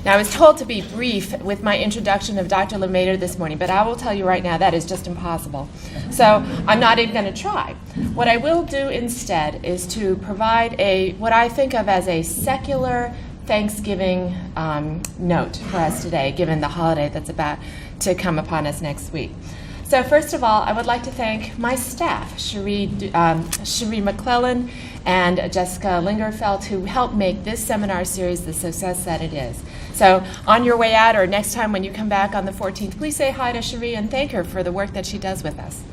Now, I was told to be brief with my introduction of Dr. LeMaistre's this morning, but I will tell you right now that is just impossible. So I'm not even going to try. What I will do instead is to provide what I think of as a secular Thanksgiving note for us today, given the holiday that's about to come upon us next week. So first of all, I would like to thank my staff, Cherie McClellan and Jessica Lingerfeld, who helped make this seminar series the success that it is. So on your way out or next time when you come back on the 14th, please say hi to Cherie and thank her for the work that she does with us.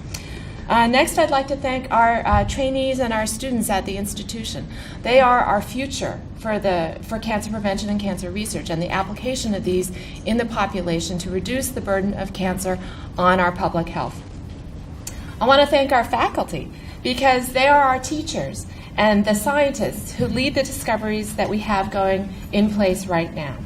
Next, I'd like to thank our trainees and our students at the institution. They are our future for cancer prevention and cancer research and the application of these in the population to reduce the burden of cancer on our public health. I want to thank our faculty because they are our teachers and the scientists who lead the discoveries that we have going in place right now.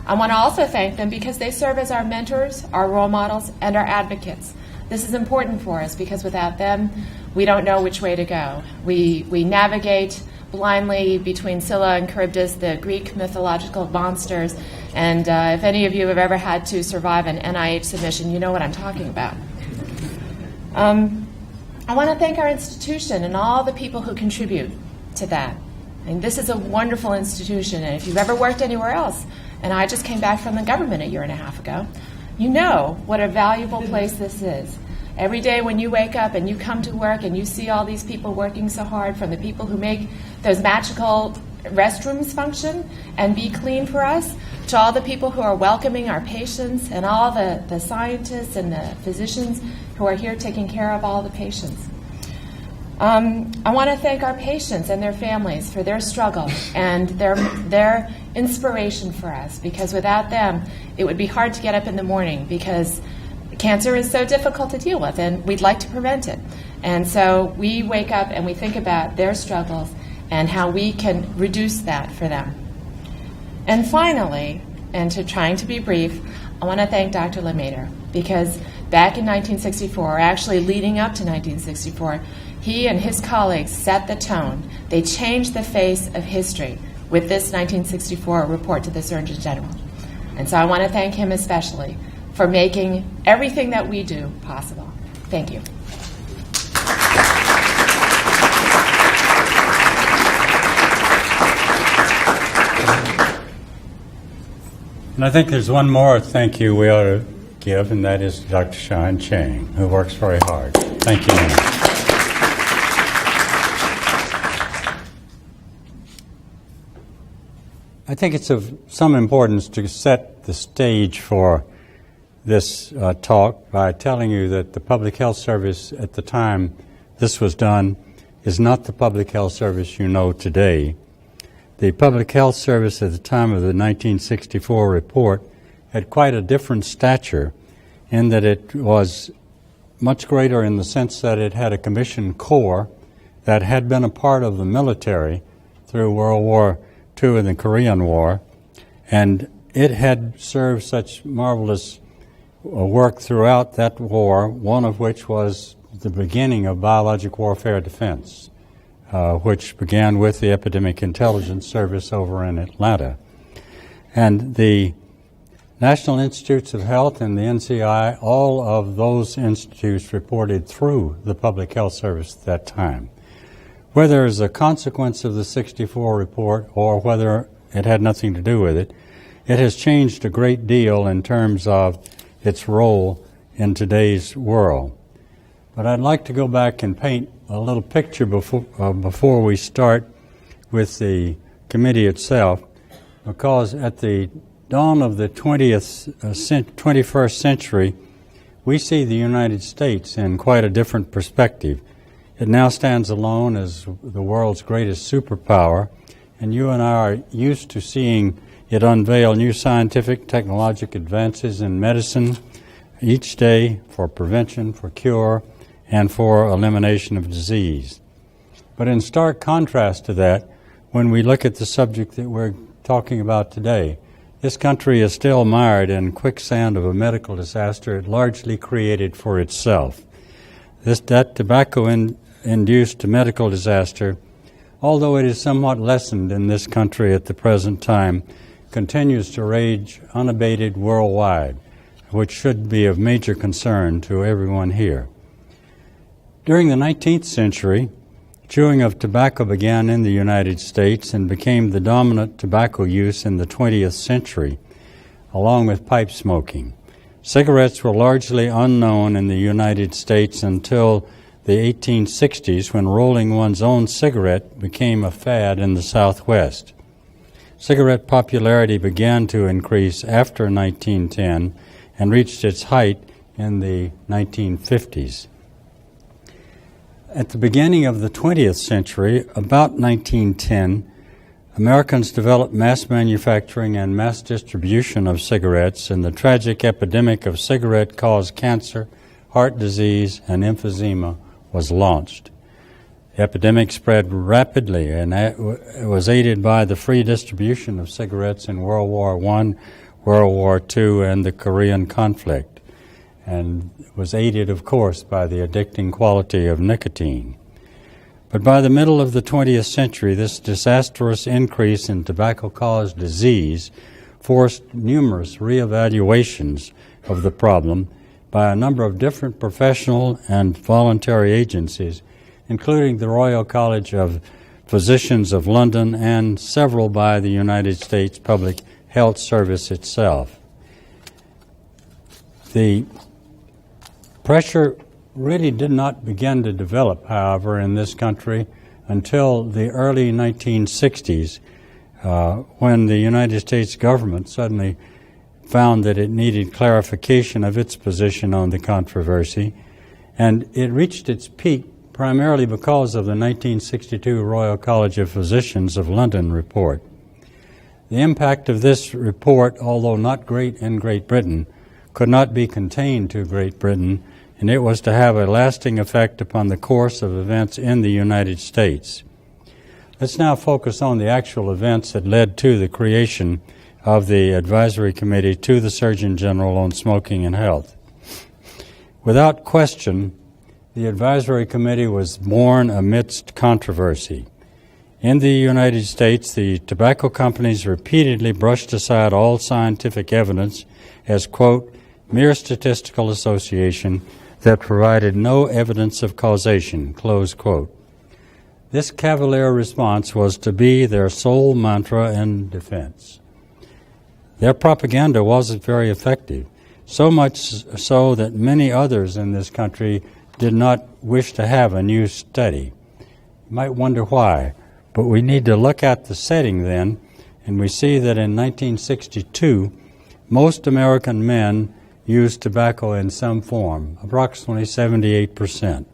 I want to also thank them because they serve as our mentors, our role models, and our advocates. This is important for us because without them, we don't know which way to go. We navigate blindly between Scylla and Charybdis, the Greek mythological monsters, and if any of you have ever had to survive an NIH submission, you know what I'm talking about. I want to thank our institution and all the people who contribute to that. And this is a wonderful institution, and if you've ever worked anywhere else, and I just came back from the government a year and a half ago, you know what a valuable place this is. Every day when you wake up and you come to work and you see all these people working so hard, from the people who make those magical restrooms function and be clean for us, to all the people who are welcoming our patients and all the scientists and the physicians who are here taking care of all the patients. I want to thank our patients and their families for their struggle and their inspiration for us, because without them, it would be hard to get up in the morning because cancer is so difficult to deal with and we'd like to prevent it. And so we wake up and we think about their struggles and how we can reduce that for them. And finally, trying to be brief, I want to thank Dr. LeMaistre, because back in 1964, or actually leading up to 1964, he and his colleagues set the tone. They changed the face of history with this 1964 report to the Surgeon General. And so I want to thank him especially for making everything that we do possible. Thank you. And I think there's one more thank you we ought to give, and that is Dr. Shine Chang, who works very hard. Thank you. I think it's of some importance to set the stage for this talk by telling you that the Public Health Service at the time this was done is not the Public Health Service you know today. The Public Health Service at the time of the 1964 report had quite a different stature in that it was much greater in the sense that it had a commissioned corps that had been a part of the military through World War II and the Korean War, and it had served such marvelous work throughout that war, one of which was the beginning of biologic warfare defense, which began with the Epidemic Intelligence Service over in Atlanta. And the National Institutes of Health and the NCI, all of those institutes reported through the Public Health Service at that time. Whether as a consequence of the 64 report or whether it had nothing to do with it, it has changed a great deal in terms of its role in today's world. But I'd like to go back and paint a little picture before we start with the committee itself, because at the dawn of the 21st century, we see the United States in quite a different perspective. It now stands alone as the world's greatest superpower, and you and I are used to seeing it unveil new scientific, technological advances in medicine each day for prevention, for cure, and for elimination of disease. But in stark contrast to that, when we look at the subject that we're talking about today, this country is still mired in quicksand of a medical disaster it largely created for itself. That tobacco-induced medical disaster, although it is somewhat lessened in this country at the present time, continues to rage unabated worldwide, which should be of major concern to everyone here. During the 19th century, chewing of tobacco began in the United States and became the dominant tobacco use in the 20th century, along with pipe smoking. Cigarettes were largely unknown in the United States until the 1860s, when rolling one's own cigarette became a fad in the Southwest. Cigarette popularity began to increase after 1910 and reached its height in the 1950s. At the beginning of the 20th century, about 1910, Americans developed mass manufacturing and mass distribution of cigarettes, and the tragic epidemic of cigarette-caused cancer, heart disease, and emphysema was launched. The epidemic spread rapidly and it was aided by the free distribution of cigarettes in World War I, World War II, and the Korean conflict, and was aided, of course, by the addicting quality of nicotine. But by the middle of the 20th century, this disastrous increase in tobacco-caused disease forced numerous reevaluations of the problem by a number of different professional and voluntary agencies, including the Royal College of Physicians of London and several by the United States Public Health Service itself. The pressure really did not begin to develop, however, in this country until the early 1960s, when the United States government suddenly found that it needed clarification of its position on the controversy, and it reached its peak primarily because of the 1962 Royal College of Physicians of London report. The impact of this report, although not great in Great Britain, could not be contained to Great Britain, and it was to have a lasting effect upon the course of events in the United States. Let's now focus on the actual events that led to the creation of the Advisory Committee to the Surgeon General on Smoking and Health. Without question, the Advisory Committee was born amidst controversy. In the United States, the tobacco companies repeatedly brushed aside all scientific evidence as, quote, mere statistical association that provided no evidence of causation, close quote. This cavalier response was to be their sole mantra in defense. Their propaganda wasn't very effective, so much so that many others in this country did not wish to have a new study. You might wonder why, but we need to look at the setting then, and we see that in 1962, most American men used tobacco in some form, approximately 78%.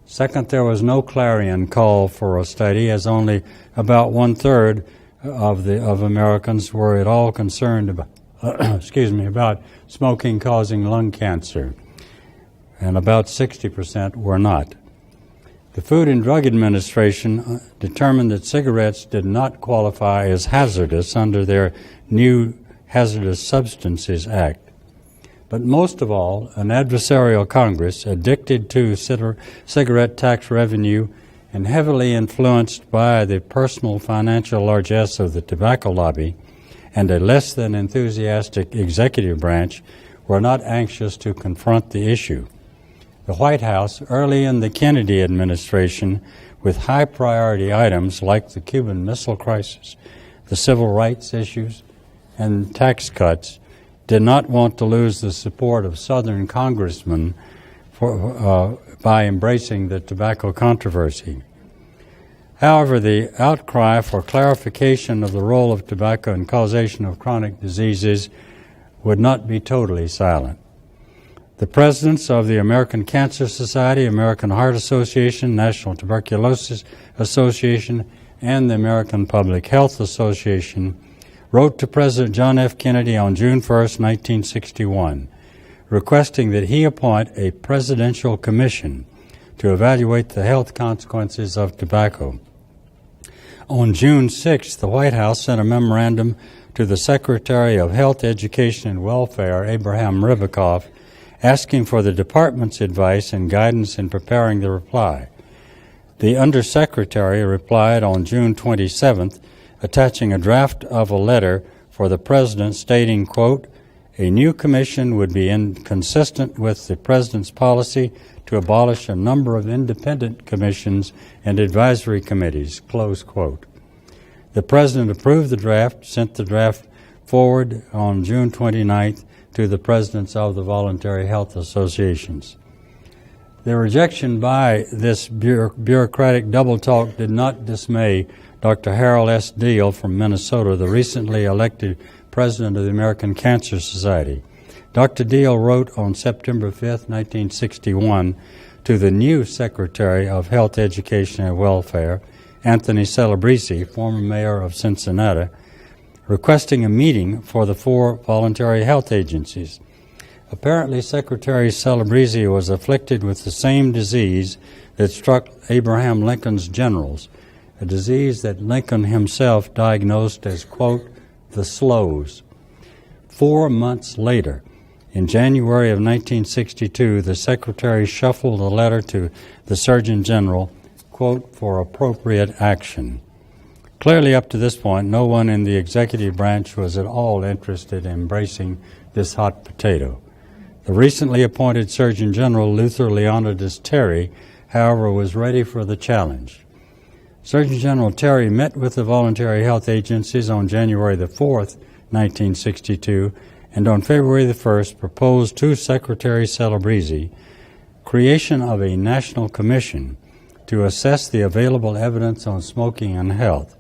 Second, there was no clarion call for a study, as only about one-third of Americans were at all concerned about, about smoking causing lung cancer, and about 60% were not. The Food and Drug Administration determined that cigarettes did not qualify as hazardous under their new Hazardous Substances Act. But most of all, an adversarial Congress, addicted to cigarette tax revenue and heavily influenced by the personal financial largesse of the tobacco lobby, and a less than enthusiastic executive branch, were not anxious to confront the issue. The White House, early in the Kennedy administration, with high priority items like the Cuban Missile Crisis, the civil rights issues, and tax cuts, did not want to lose the support of Southern congressmen by embracing the tobacco controversy. However, the outcry for clarification of the role of tobacco in causation of chronic diseases would not be totally silent. The presidents of the American Cancer Society, American Heart Association, National Tuberculosis Association, and the American Public Health Association wrote to President John F. Kennedy on June 1, 1961, requesting that he appoint a presidential commission to evaluate the health consequences of tobacco. On June 6, the White House sent a memorandum to the Secretary of Health, Education, and Welfare, Abraham Ribicoff, asking for the department's advice and guidance in preparing the reply. The Undersecretary replied on June 27th, attaching a draft of a letter for the President, stating, quote, "A new commission would be inconsistent with the President's policy to abolish a number of independent commissions and advisory committees," close quote. The President approved the draft, sent the draft forward on June 29th to the Presidents of the Voluntary Health Associations. The rejection by this bureaucratic double talk did not dismay Dr. Harold S. Deal from Minnesota, the recently elected President of the American Cancer Society. Dr. Deal wrote on September 5, 1961, to the new Secretary of Health, Education, and Welfare, Anthony Celebrezzi, former mayor of Cincinnati, requesting a meeting for the 4 voluntary health agencies. Apparently, Secretary Celebrezzi was afflicted with the same disease that struck Abraham Lincoln's generals, a disease that Lincoln himself diagnosed as, quote, the slows. 4 months later, in January of 1962, the Secretary shuffled a letter to the Surgeon General, quote, for appropriate action. Clearly, up to this point, no one in the executive branch was at all interested in embracing this hot potato. The recently appointed Surgeon General, Luther Leonidas Terry, however, was ready for the challenge. Surgeon General Terry met with the voluntary health agencies on January the 4th, 1962, and on February the 1st proposed to Secretary Celebrezzi creation of a national commission to assess the available evidence on smoking and health.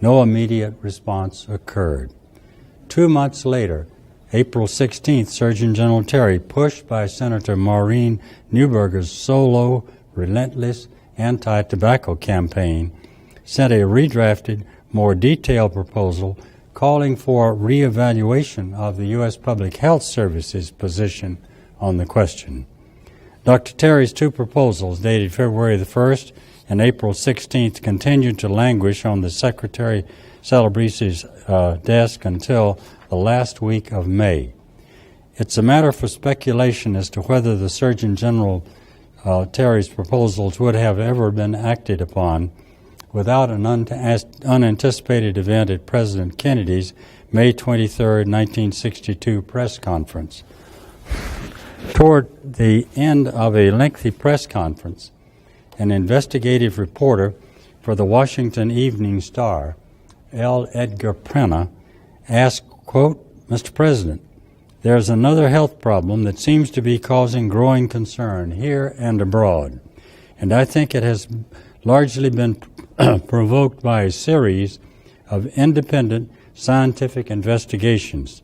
No immediate response occurred. 2 months later, April 16th, Surgeon General Terry, pushed by Senator Maureen Neuberger's solo, relentless anti-tobacco campaign, sent a redrafted, more detailed proposal calling for reevaluation of the U.S. Public Health Service's position on the question. Dr. Terry's 2 proposals, dated February the 1st and April 16th, continued to languish on the Secretary Celebrezzi's desk until the last week of May. It's a matter for speculation as to whether the Surgeon General Terry's proposals would have ever been acted upon without an unanticipated event at President Kennedy's May 23, 1962 press conference. Toward the end of a lengthy press conference, an investigative reporter for the Washington Evening Star, L. Edgar Prena, asked, quote, "Mr. President, there's another health problem that seems to be causing growing concern here and abroad, and I think it has largely been provoked by a series of independent scientific investigations,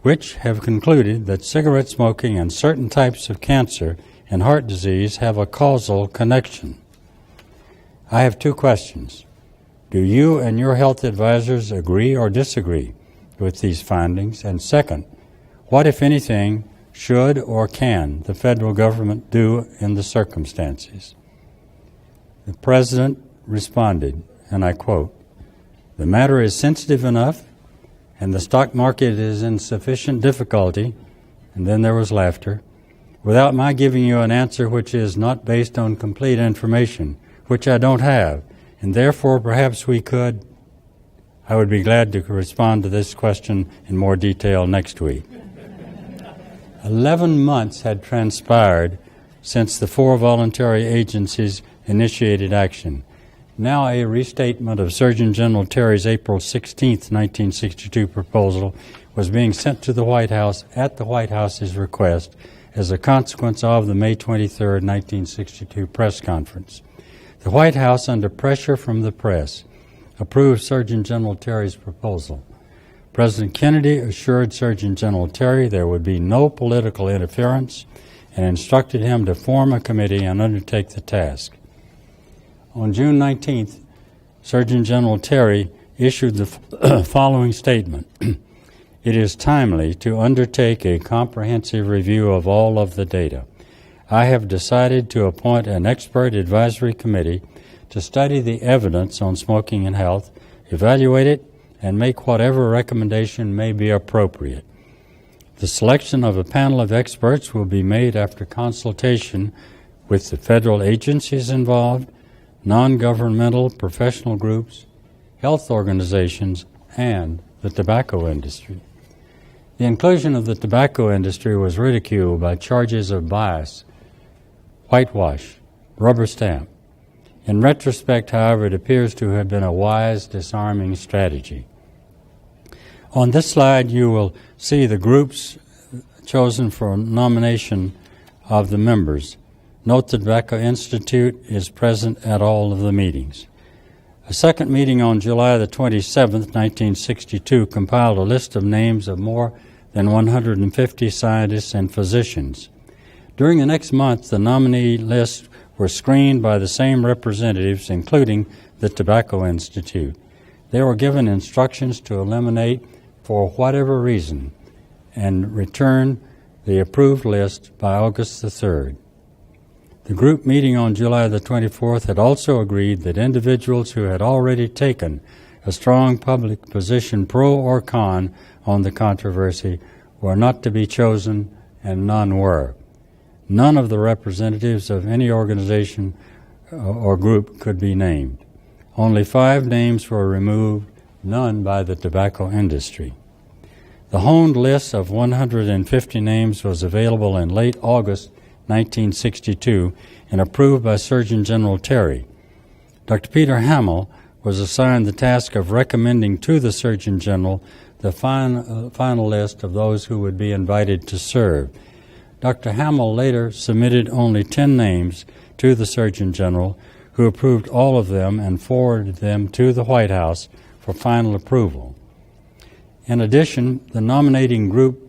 which have concluded that cigarette smoking and certain types of cancer and heart disease have a causal connection. I have 2 questions. Do you and your health advisors agree or disagree with these findings? And second, what, if anything, should or can the federal government do in the circumstances?" The President responded, and I quote, "The matter is sensitive enough, and the stock market is in sufficient difficulty," and then there was laughter, "without my giving you an answer which is not based on complete information, which I don't have, and therefore perhaps we could." I would be glad to respond to this question in more detail next week. 11 months had transpired since the 4 voluntary agencies initiated action. Now a restatement of Surgeon General Terry's April 16, 1962 proposal was being sent to the White House at the White House's request as a consequence of the May 23, 1962 press conference. The White House, under pressure from the press, approved Surgeon General Terry's proposal. President Kennedy assured Surgeon General Terry there would be no political interference and instructed him to form a committee and undertake the task. On June 19th, Surgeon General Terry issued the following statement. "It is timely to undertake a comprehensive review of all of the data. I have decided to appoint an expert advisory committee to study the evidence on smoking and health, evaluate it, and make whatever recommendation may be appropriate. The selection of a panel of experts will be made after consultation with the federal agencies involved, non-governmental professional groups, health organizations, and the tobacco industry. The inclusion of the tobacco industry was ridiculed by charges of bias, whitewash, rubber stamp. In retrospect, however, it appears to have been a wise, disarming strategy. On this slide, you will see the groups chosen for nomination of the members. Note the Tobacco Institute is present at all of the meetings. A second meeting on July the 27th, 1962, compiled a list of names of more than 150 scientists and physicians. During the next month, the nominee lists were screened by the same representatives, including the Tobacco Institute. They were given instructions to eliminate, for whatever reason, and return the approved list by August the 3rd. The group meeting on July the 24th had also agreed that individuals who had already taken a strong public position, pro or con, on the controversy were not to be chosen, and none were. None of the representatives of any organization or group could be named. Only 5 names were removed, none by the tobacco industry. The honed list of 150 names was available in late August 1962 and approved by Surgeon General Terry. Dr. Peter Hamill was assigned the task of recommending to the Surgeon General the final list of those who would be invited to serve. Dr. Hamill later submitted only 10 names to the Surgeon General, who approved all of them and forwarded them to the White House for final approval. In addition, the nominating group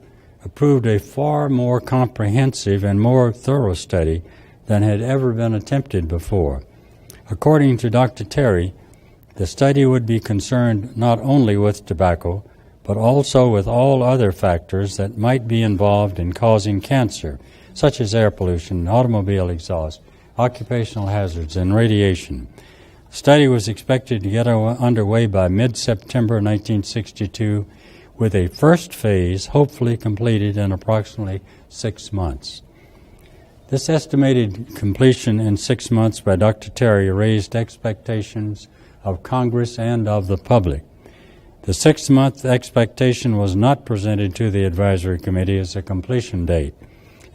approved a far more comprehensive and more thorough study than had ever been attempted before. According to Dr. Terry, the study would be concerned not only with tobacco, but also with all other factors that might be involved in causing cancer, such as air pollution, automobile exhaust, occupational hazards, and radiation. The study was expected to get underway by mid-September 1962, with a first phase hopefully completed in approximately 6 months. This estimated completion in 6 months by Dr. Terry raised expectations of Congress and of the public. The 6-month expectation was not presented to the advisory committee as a completion date.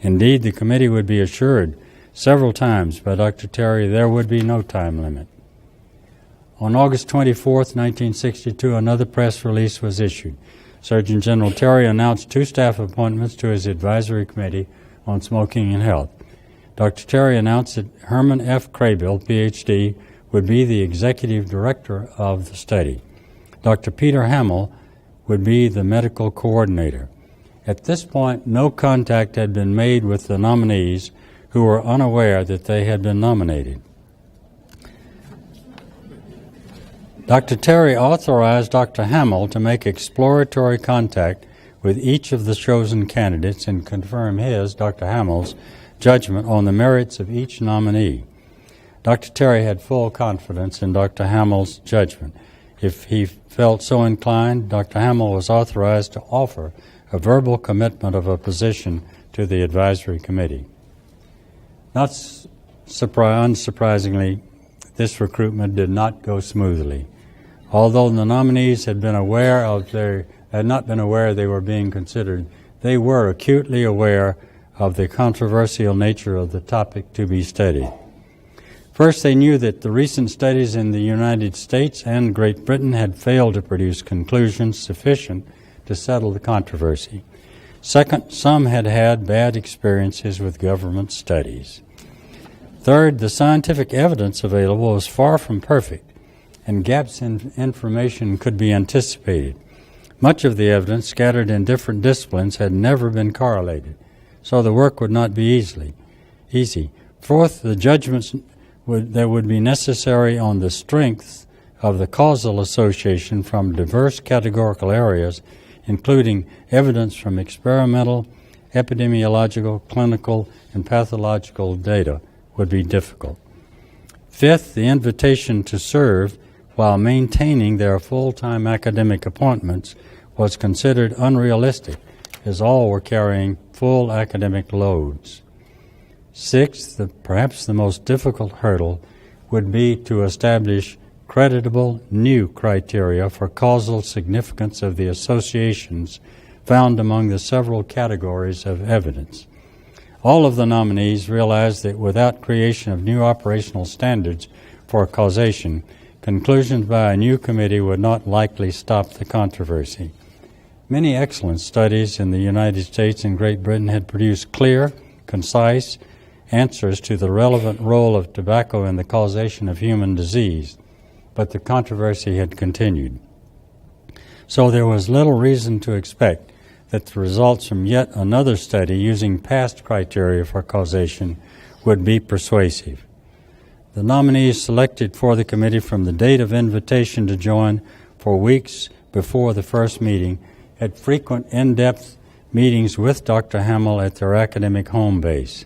Indeed, the committee would be assured several times by Dr. Terry there would be no time limit. On August 24, 1962, another press release was issued. Surgeon General Terry announced 2 staff appointments to his advisory committee on smoking and health. Dr. Terry announced that Herman F. Craybill, Ph.D., would be the executive director of the study. Dr. Peter Hamill would be the medical coordinator. At this point, no contact had been made with the nominees, who were unaware that they had been nominated. Dr. Terry authorized Dr. Hamill to make exploratory contact with each of the chosen candidates and confirm his, Dr. Hamill's, judgment on the merits of each nominee. Dr. Terry had full confidence in Dr. Hamill's judgment. If he felt so inclined, Dr. Hamill was authorized to offer a verbal commitment of a position to the advisory committee. Not unsurprisingly, this recruitment did not go smoothly. Although the nominees had not been aware they were being considered, they were acutely aware of the controversial nature of the topic to be studied. First, they knew that the recent studies in the United States and Great Britain had failed to produce conclusions sufficient to settle the controversy. Second, some had had bad experiences with government studies. Third, the scientific evidence available was far from perfect, and gaps in information could be anticipated. Much of the evidence scattered in different disciplines had never been correlated, so the work would not be easy. Fourth, the judgments that would be necessary on the strength of the causal association from diverse categorical areas, including evidence from experimental, epidemiological, clinical, and pathological data, would be difficult. Fifth, the invitation to serve while maintaining their full-time academic appointments was considered unrealistic, as all were carrying full academic loads. Sixth, perhaps the most difficult hurdle would be to establish creditable new criteria for causal significance of the associations found among the several categories of evidence. All of the nominees realized that without creation of new operational standards for causation, conclusions by a new committee would not likely stop the controversy. Many excellent studies in the United States and Great Britain had produced clear, concise answers to the relevant role of tobacco in the causation of human disease, but the controversy had continued. So there was little reason to expect that the results from yet another study using past criteria for causation would be persuasive. The nominees selected for the committee from the date of invitation to join for weeks before the first meeting had frequent in-depth meetings with Dr. Hamill at their academic home base.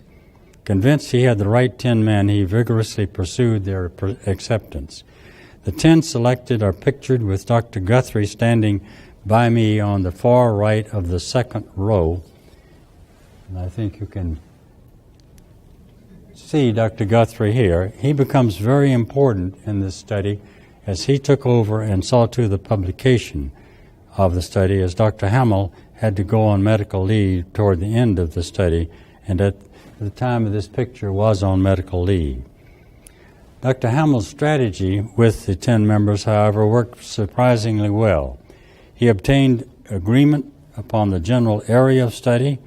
Convinced he had the right 10 men, he vigorously pursued their acceptance. The 10 selected are pictured with Dr. Guthrie standing by me on the far right of the second row. And I think you can see Dr. Guthrie here. He becomes very important in this study as he took over and saw to the publication of the study, as Dr. Hamill had to go on medical leave toward the end of the study, and at the time of this picture was on medical leave. Dr. Hamill's strategy with the 10 members, however, worked surprisingly well. He obtained agreement upon the general area of study,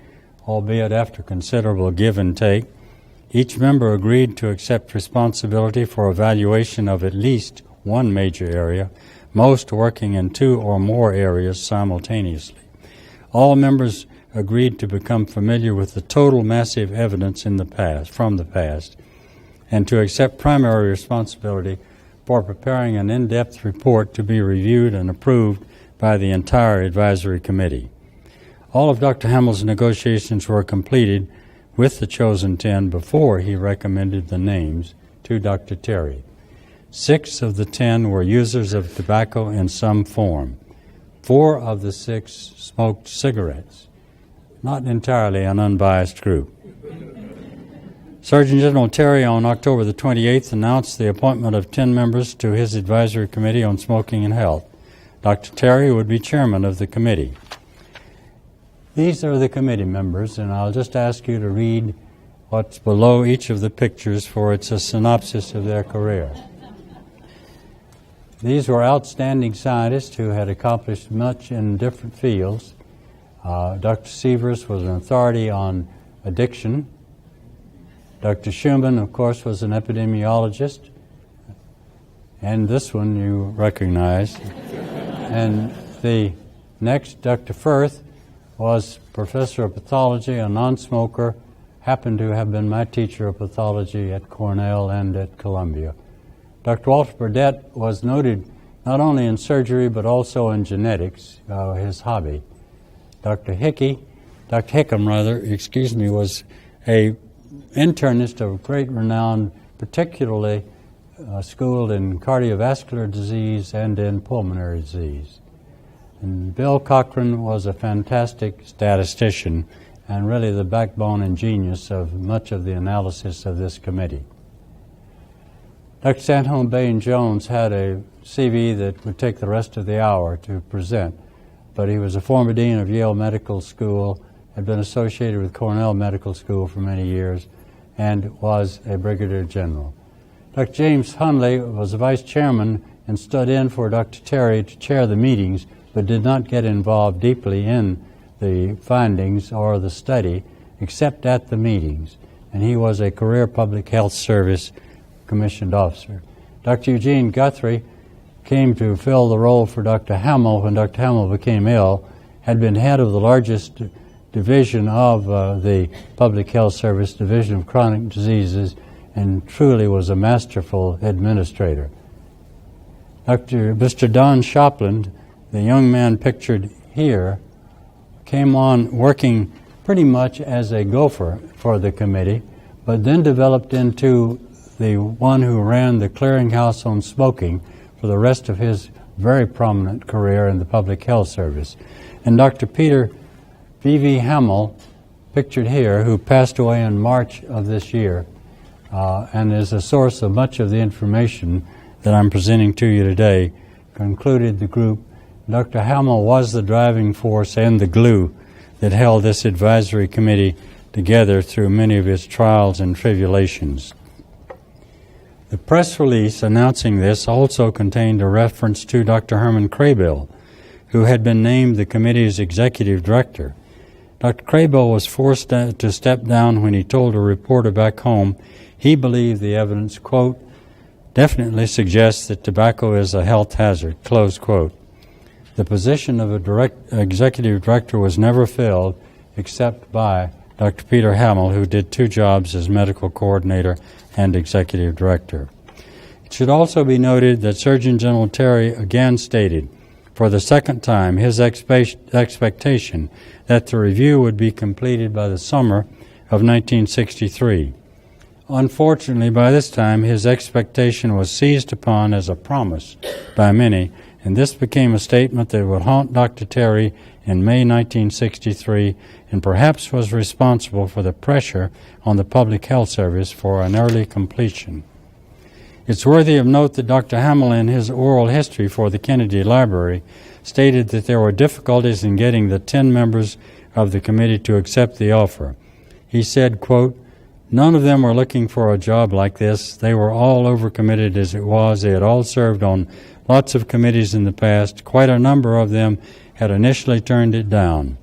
albeit after considerable give and take. Each member agreed to accept responsibility for evaluation of at least one major area, most working in 2 or more areas simultaneously. All members agreed to become familiar with the total massive evidence from the past, and to accept primary responsibility for preparing an in-depth report to be reviewed and approved by the entire advisory committee. All of Dr. Hamill's negotiations were completed with the chosen 10 before he recommended the names to Dr. Terry. 6 of the 10 were users of tobacco in some form. 4 of the 6 smoked cigarettes. Not entirely an unbiased group. Surgeon General Terry on October the 28th announced the appointment of 10 members to his advisory committee on smoking and health. Dr. Terry would be chairman of the committee. These are the committee members, and I'll just ask you to read what's below each of the pictures, for it's a synopsis of their career. These were outstanding scientists who had accomplished much in different fields. Dr. Sievers was an authority on addiction. Dr. Schumann, of course, was an epidemiologist. And this one you recognize. And the next, Dr. Firth, was professor of pathology, a non-smoker, happened to have been my teacher of pathology at Cornell and at Columbia. Dr. Walter Burdett was noted not only in surgery but also in genetics, his hobby. Dr. Hickam, was a internist of great renown, particularly schooled in cardiovascular disease and in pulmonary disease. And Bill Cochran was a fantastic statistician and really the backbone and genius of much of the analysis of this committee. Dr. Sanholm Bain Jones had a CV that would take the rest of the hour to present, but he was a former dean of Yale Medical School, had been associated with Cornell Medical School for many years, and was a brigadier general. Dr. James Hunley was the vice chairman and stood in for Dr. Terry to chair the meetings, but did not get involved deeply in the findings or the study, except at the meetings. And he was a career public health service commissioned officer. Dr. Eugene Guthrie came to fill the role for Dr. Hamill when Dr. Hamill became ill, had been head of the largest division of the Public Health Service, Division of Chronic Diseases, and truly was a masterful administrator. Mr. Don Shopland, the young man pictured here, came on working pretty much as a gopher for the committee, but then developed into the one who ran the clearinghouse on smoking for the rest of his very prominent career in the Public Health Service. And Dr. Peter V.V. Hamill, pictured here, who passed away in March of this year, and is a source of much of the information that I'm presenting to you today, concluded the group, Dr. Hamill was the driving force and the glue that held this advisory committee together through many of its trials and tribulations. The press release announcing this also contained a reference to Dr. Herman Craybill, who had been named the committee's executive director. Dr. Craybill was forced to step down when he told a reporter back home he believed the evidence, quote, definitely suggests that tobacco is a health hazard, close quote. The position of executive director was never filled except by Dr. Peter Hamill, who did two jobs as medical coordinator and executive director. It should also be noted that Surgeon General Terry again stated, for the second time, his expectation that the review would be completed by the summer of 1963. Unfortunately, by this time, his expectation was seized upon as a promise by many, and this became a statement that would haunt Dr. Terry in May 1963 and perhaps was responsible for the pressure on the Public Health Service for an early completion. It's worthy of note that Dr. Hamill, in his oral history for the Kennedy Library, stated that there were difficulties in getting the 10 members of the committee to accept the offer. He said, quote, none of them were looking for a job like this. They were all overcommitted as it was. They had all served on lots of committees in the past. Quite a number of them had initially turned it down.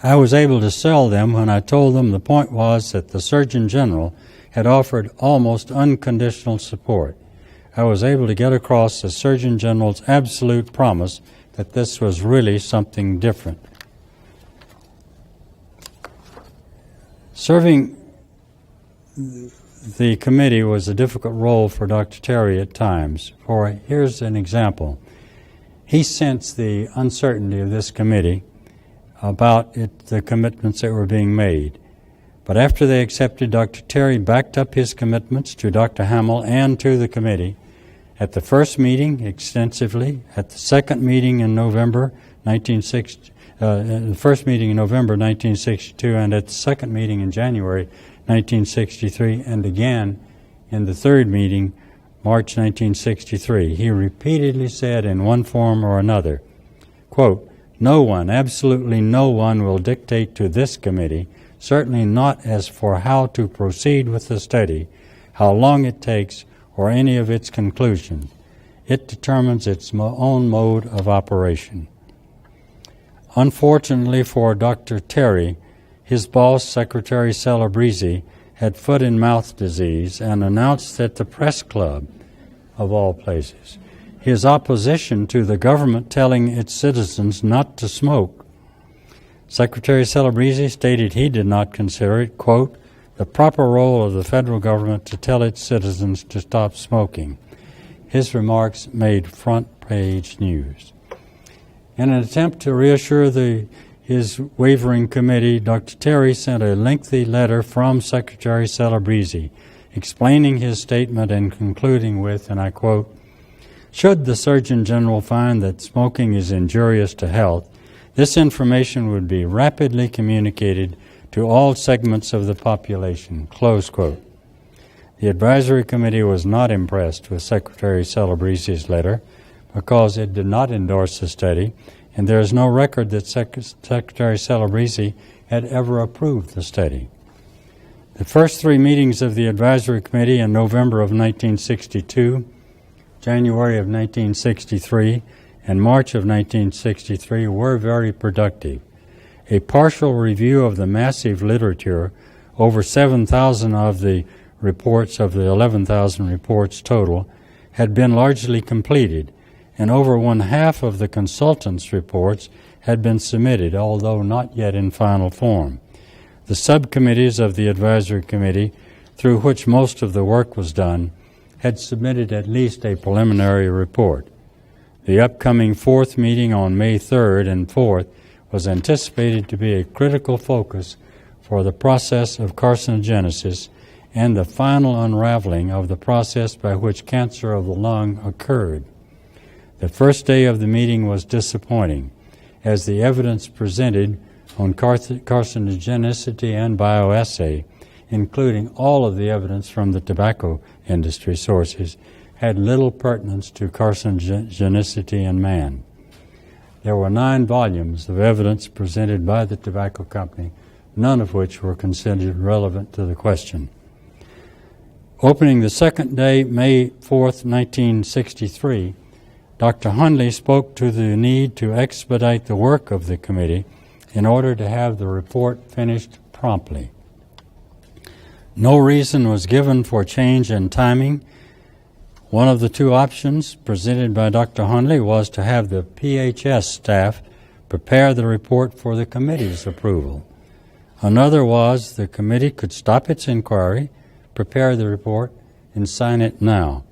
I was able to sell them when I told them the point was that the Surgeon General had offered almost unconditional support. I was able to get across the Surgeon General's absolute promise that this was really something different. Serving the committee was a difficult role for Dr. Terry at times. For here's an example. He sensed the uncertainty of this committee about the commitments that were being made. But after they accepted, Dr. Terry backed up his commitments to Dr. Hamill and to the committee. At the first meeting, extensively. At the second meeting in November 1960, the first meeting in November 1962, and at the second meeting in January 1963, and again in the third meeting, March 1963. He repeatedly said in one form or another, quote, no one, absolutely no one will dictate to this committee, certainly not as for how to proceed with the study, how long it takes, or any of its conclusions. It determines its own mode of operation. Unfortunately for Dr. Terry, his boss, Secretary Celebrezzi, had foot and mouth disease and announced at the press club, of all places, his opposition to the government telling its citizens not to smoke. Secretary Celebrezzi stated he did not consider it, quote, the proper role of the federal government to tell its citizens to stop smoking. His remarks made front-page news. In an attempt to reassure his wavering committee, Dr. Terry sent a lengthy letter from Secretary Celebrezzi explaining his statement and concluding with, and I quote, should the Surgeon General find that smoking is injurious to health, this information would be rapidly communicated to all segments of the population, close quote. The advisory committee was not impressed with Secretary Celebrezzi's letter because it did not endorse the study, and there is no record that Secretary Celebrezzi had ever approved the study. The first three meetings of the advisory committee in November of 1962, January of 1963, and March of 1963 were very productive. A partial review of the massive literature, over 7,000 of the reports of the 11,000 reports total, had been largely completed, and over one half of the consultants' reports had been submitted, although not yet in final form. The subcommittees of the advisory committee, through which most of the work was done, had submitted at least a preliminary report. The upcoming fourth meeting on May 3rd and 4th was anticipated to be a critical focus for the process of carcinogenesis and the final unraveling of the process by which cancer of the lung occurred. The first day of the meeting was disappointing, as the evidence presented on carcinogenicity and bioassay, including all of the evidence from the tobacco industry sources, had little pertinence to carcinogenicity in man. There were 9 volumes of evidence presented by the tobacco company, none of which were considered relevant to the question. Opening the second day, May 4th, 1963, Dr. Hundley spoke to the need to expedite the work of the committee in order to have the report finished promptly. No reason was given for change in timing. One of the 2 options presented by Dr. Hundley was to have the PHS staff prepare the report for the committee's approval. Another was the committee could stop its inquiry, prepare the report, and sign it now.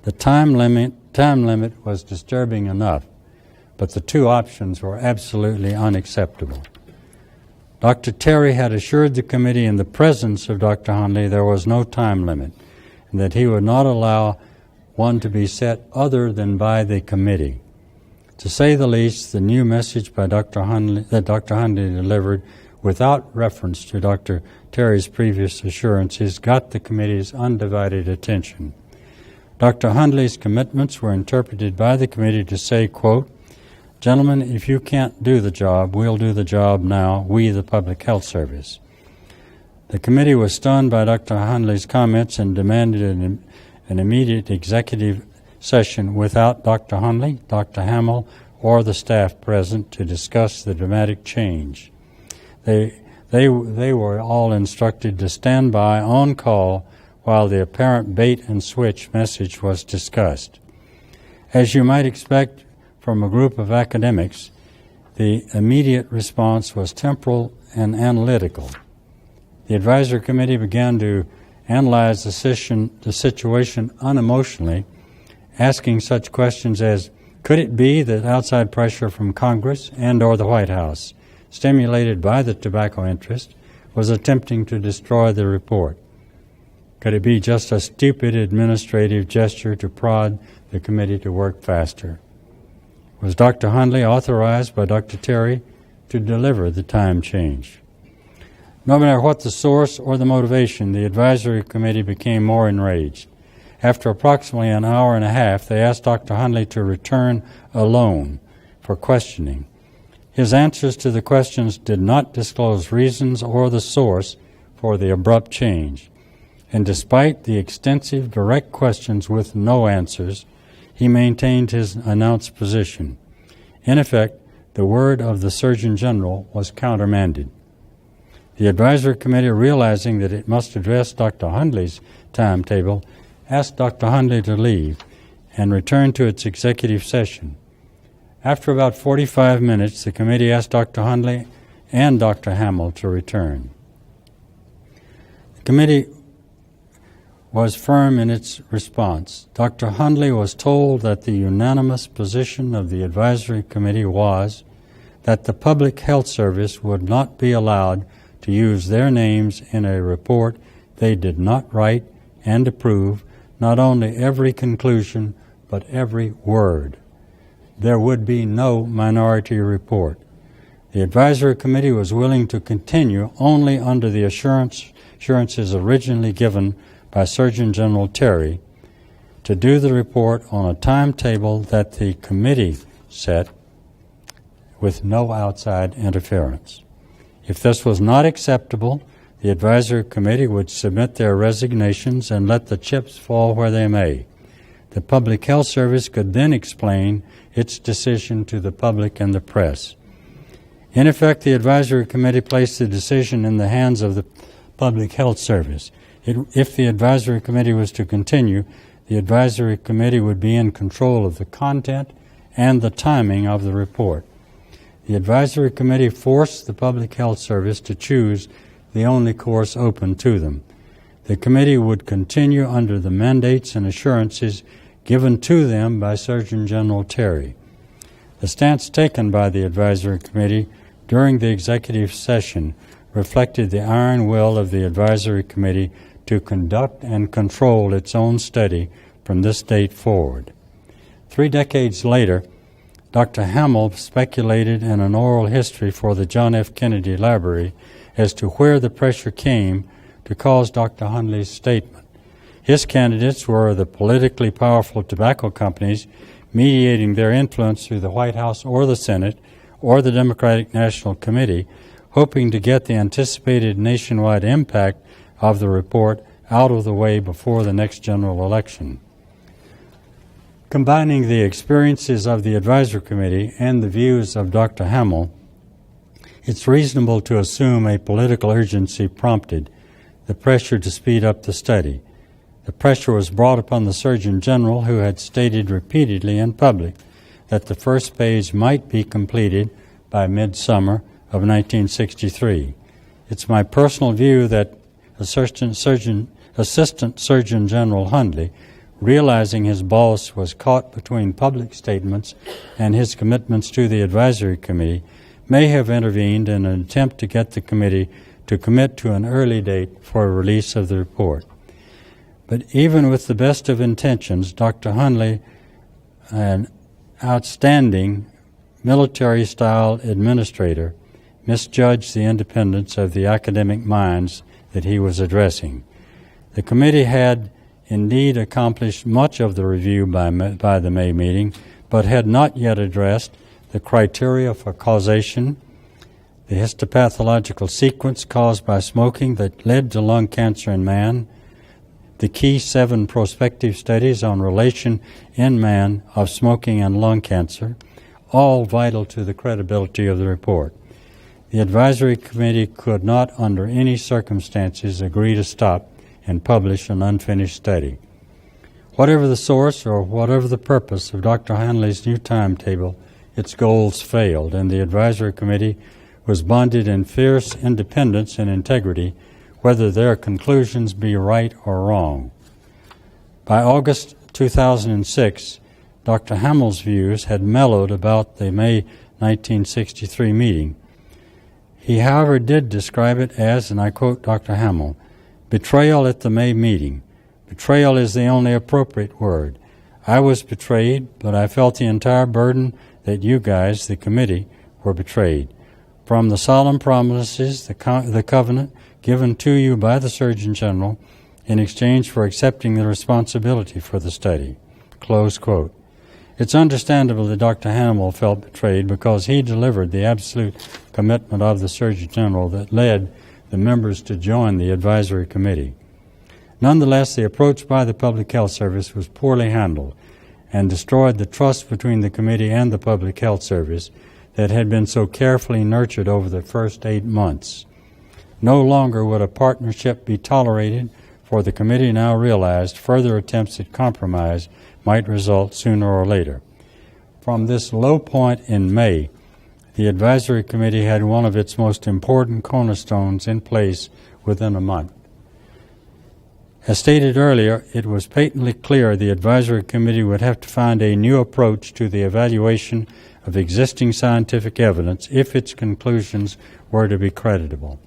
The time limit was disturbing enough, but the 2 options were absolutely unacceptable. Dr. Terry had assured the committee in the presence of Dr. Hundley there was no time limit, and that he would not allow one to be set other than by the committee. To say the least, the new message by that Dr. Hundley delivered without reference to Dr. Terry's previous assurances got the committee's undivided attention. Dr. Hundley's commitments were interpreted by the committee to say, quote, "Gentlemen, if you can't do the job, we'll do the job now, we the Public Health Service." The committee was stunned by Dr. Hundley's comments and demanded an immediate executive session without Dr. Hundley, Dr. Hamill, or the staff present to discuss the dramatic change. They were all instructed to stand by on call while the apparent bait and switch message was discussed. As you might expect from a group of academics, the immediate response was temporal and analytical. The advisory committee began to analyze the situation unemotionally, asking such questions as, could it be that outside pressure from Congress and or the White House, stimulated by the tobacco interest, was attempting to destroy the report? Could it be just a stupid administrative gesture to prod the committee to work faster? Was Dr. Hundley authorized by Dr. Terry to deliver the time change? No matter what the source or the motivation, the advisory committee became more enraged. After approximately an hour and a half, they asked Dr. Hundley to return alone for questioning. His answers to the questions did not disclose reasons or the source for the abrupt change. And despite the extensive direct questions with no answers, he maintained his announced position. In effect, the word of the Surgeon General was countermanded. The advisory committee, realizing that it must address Dr. Hundley's timetable, asked Dr. Hundley to leave and return to its executive session. After about 45 minutes, the committee asked Dr. Hundley and Dr. Hamill to return. The committee was firm in its response. Dr. Hundley was told that the unanimous position of the advisory committee was that the Public Health Service would not be allowed to use their names in a report they did not write and approve, not only every conclusion, but every word. There would be no minority report. The advisory committee was willing to continue only under the assurances originally given by Surgeon General Terry to do the report on a timetable that the committee set with no outside interference. If this was not acceptable, the advisory committee would submit their resignations and let the chips fall where they may. The Public Health Service could then explain its decision to the public and the press. In effect, the advisory committee placed the decision in the hands of the Public Health Service. If the advisory committee was to continue, the advisory committee would be in control of the content and the timing of the report. The advisory committee forced the Public Health Service to choose the only course open to them. The committee would continue under the mandates and assurances given to them by Surgeon General Terry. The stance taken by the advisory committee during the executive session reflected the iron will of the advisory committee to conduct and control its own study from this date forward. 3 decades later, Dr. Hamill speculated in an oral history for the John F. Kennedy Library as to where the pressure came to cause Dr. Hundley's statement. His candidates were the politically powerful tobacco companies mediating their influence through the White House or the Senate or the Democratic National Committee, hoping to get the anticipated nationwide impact of the report out of the way before the next general election. Combining the experiences of the advisory committee and the views of Dr. Hamill, it's reasonable to assume a political urgency prompted the pressure to speed up the study. The pressure was brought upon the Surgeon General, who had stated repeatedly in public that the first page might be completed by midsummer of 1963. It's my personal view that Assistant Surgeon General Hundley, realizing his boss was caught between public statements and his commitments to the advisory committee, may have intervened in an attempt to get the committee to commit to an early date for release of the report. But even with the best of intentions, Dr. Hundley, an outstanding military-style administrator, misjudged the independence of the academic minds that he was addressing. The committee had indeed accomplished much of the review by the May meeting, but had not yet addressed the criteria for causation, the histopathological sequence caused by smoking that led to lung cancer in man, the key 7 prospective studies on relation in man of smoking and lung cancer, all vital to the credibility of the report. The advisory committee could not, under any circumstances, agree to stop and publish an unfinished study. Whatever the source or whatever the purpose of Dr. Handley's new timetable, its goals failed, and the advisory committee was bonded in fierce independence and integrity, whether their conclusions be right or wrong. By August 2006, Dr. Hamill's views had mellowed about the May 1963 meeting. He, however, did describe it as, and I quote Dr. Hamill, "Betrayal at the May meeting. Betrayal is the only appropriate word. I was betrayed, but I felt the entire burden that you guys, the committee, were betrayed. From the solemn promises, the covenant given to you by the Surgeon General in exchange for accepting the responsibility for the study." Close quote. It's understandable that Dr. Hamill felt betrayed because he delivered the absolute commitment of the Surgeon General that led the members to join the advisory committee. Nonetheless, the approach by the Public Health Service was poorly handled and destroyed the trust between the committee and the Public Health Service that had been so carefully nurtured over the first 8 months. No longer would a partnership be tolerated, for the committee now realized further attempts at compromise might result sooner or later. From this low point in May, the advisory committee had one of its most important cornerstones in place within a month. As stated earlier, it was patently clear the advisory committee would have to find a new approach to the evaluation of existing scientific evidence if its conclusions were to be creditable.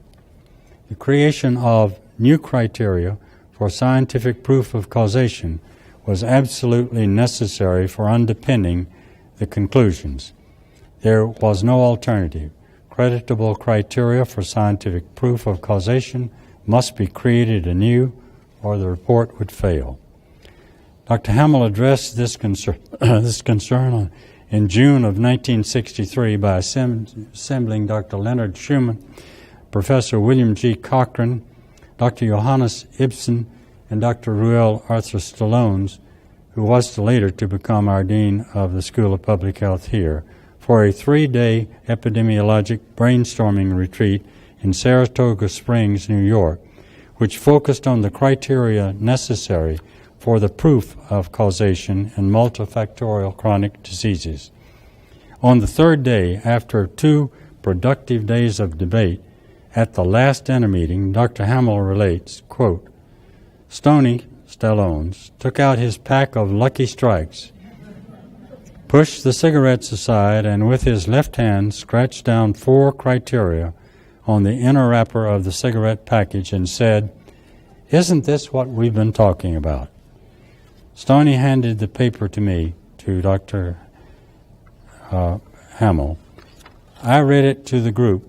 The creation of new criteria for scientific proof of causation was absolutely necessary for underpinning the conclusions. There was no alternative. Creditable criteria for scientific proof of causation must be created anew, or the report would fail. Dr. Hamill addressed this concern in June of 1963 by assembling Dr. Leonard Schumann, Professor William G. Cochran, Dr. Johannes Ibsen, and Dr. Ruel Arthur Stallones, who was later to become our Dean of the School of Public Health here, for a 3-day epidemiologic brainstorming retreat in Saratoga Springs, New York, which focused on the criteria necessary for the proof of causation in multifactorial chronic diseases. On the 3rd day, after 2 productive days of debate, at the last dinner meeting, Dr. Hamill relates, quote, "Stoney Stallones took out his pack of Lucky Strikes, pushed the cigarettes aside, and with his left hand scratched down 4 criteria on the inner wrapper of the cigarette package and said, 'Isn't this what we've been talking about?' Stoney handed the paper to me, to Dr. Hamill. I read it to the group.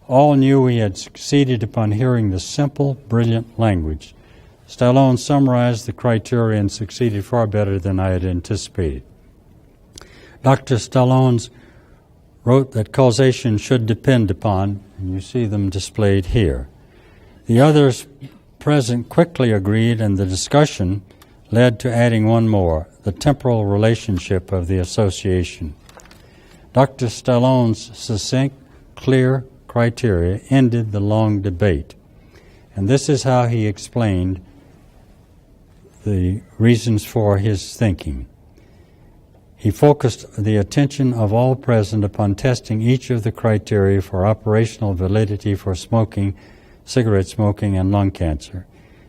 All knew we had succeeded upon hearing the simple, brilliant language. Stallone summarized the criteria and succeeded far better than I had anticipated. Dr. Stallone wrote that causation should depend upon, and you see them displayed here. The others present quickly agreed, and the discussion led to adding one more, the temporal relationship of the association. Dr. Stallone's succinct, clear criteria ended the long debate, and this is how he explained the reasons for his thinking. He focused the attention of all present upon testing each of the criteria for operational validity for smoking, cigarette smoking, and lung cancer.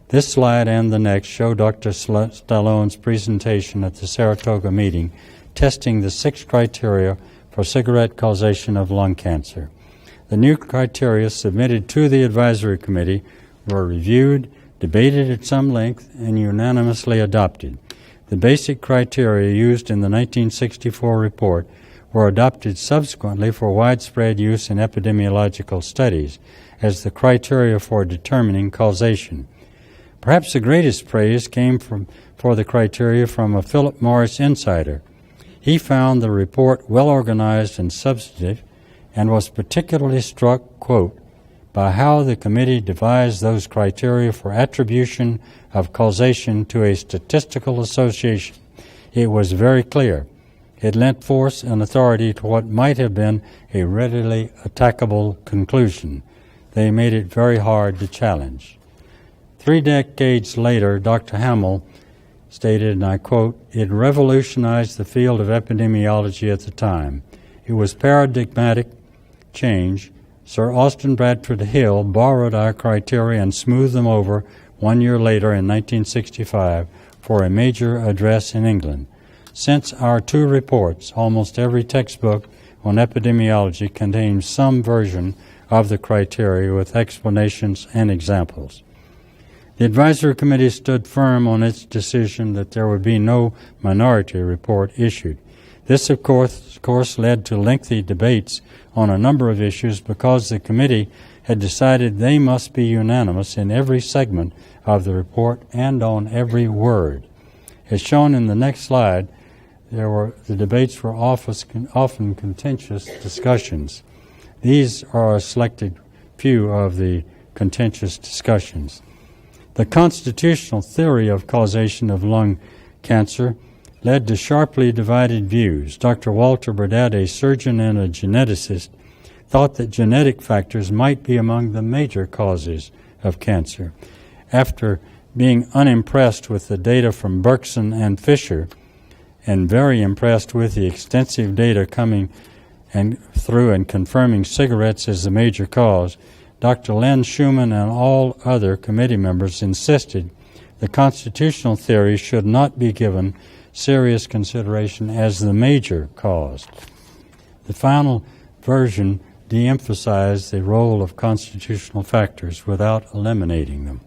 This slide and the next show Dr. Stallone's presentation at the Saratoga meeting, testing the 6 criteria for cigarette causation of lung cancer. The new criteria submitted to the advisory committee were reviewed, debated at some length, and unanimously adopted. The basic criteria used in the 1964 report were adopted subsequently for widespread use in epidemiological studies as the criteria for determining causation. Perhaps the greatest praise came for the criteria from a Philip Morris insider. He found the report well organized and substantive and was particularly struck, quote, by how the committee devised those criteria for attribution of causation to a statistical association. It was very clear. It lent force and authority to what might have been a readily attackable conclusion. They made it very hard to challenge. 3 decades later, Dr. Hamill stated, and I quote, "It revolutionized the field of epidemiology at the time. It was paradigmatic change. Sir Austin Bradford Hill borrowed our criteria and smoothed them over 1 year later in 1965 for a major address in England. Since our 2 reports, almost every textbook on epidemiology contains some version of the criteria with explanations and examples." The advisory committee stood firm on its decision that there would be no minority report issued. This, of course, led to lengthy debates on a number of issues because the committee had decided they must be unanimous in every segment of the report and on every word. As shown in the next slide, the debates were often contentious discussions. These are a selected few of the contentious discussions. The constitutional theory of causation of lung cancer led to sharply divided views. Dr. Walter Burdett, a surgeon and a geneticist, thought that genetic factors might be among the major causes of cancer. After being unimpressed with the data from Berkson and Fisher, and very impressed with the extensive data coming through and confirming cigarettes as the major cause, Dr. Len Schumann and all other committee members insisted the constitutional theory should not be given serious consideration as the major cause. The final version de-emphasized the role of constitutional factors without eliminating them.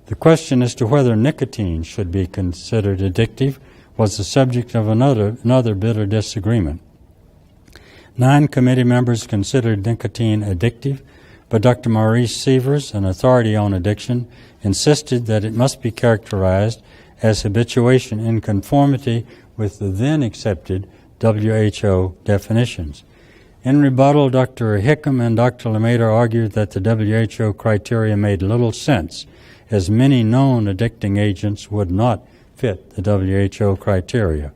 The question as to whether nicotine should be considered addictive was the subject of another bitter disagreement. 9 committee members considered nicotine addictive, but Dr. Maurice Sievers, an authority on addiction, insisted that it must be characterized as habituation in conformity with the then accepted WHO definitions. In rebuttal, Dr. Hickam and Dr. LeMaistre argued that the WHO criteria made little sense, as many known addicting agents would not fit the WHO criteria.